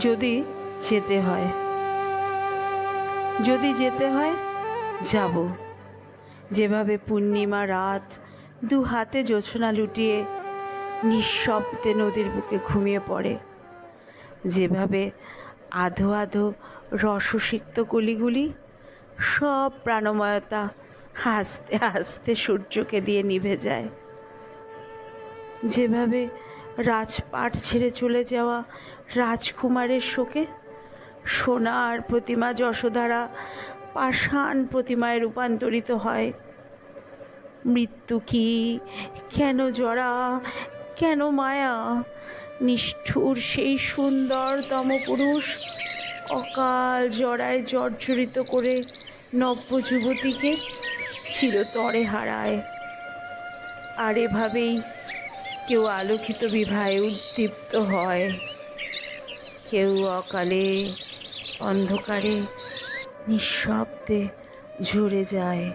যদি যেতে হয়, যদি যেতে হয় যাব। যেভাবে পূর্ণিমা রাত দু হাতে জোছনা লুটিয়ে নিঃশব্দে নদীর বুকে ঘুমিয়ে পড়ে, যেভাবে আধো আধো রসসিক্ত কলিগুলি সব প্রাণময়তা আস্তে আস্তে সূর্যকে দিয়ে নিভে যায়, যেভাবে রাজপাট ছেড়ে চলে যাওয়া রাজকুমারের শোকে সোনার প্রতিমা যশোধারা পাষাণ প্রতিমায় রূপান্তরিত হয়। মৃত্যু কি, কেন জরা, কেন মায়া? নিষ্ঠুর সেই সুন্দরতম পুরুষ অকাল জরায় জর্জরিত করে নব্য যুবতীকে চিরতরে হারায়। আর এভাবেই কেউ আলোকিত বিবাহে উদ্দীপ্ত হয়, কেউ অকালে অন্ধকারে নিঃশব্দে ঝরে যায়।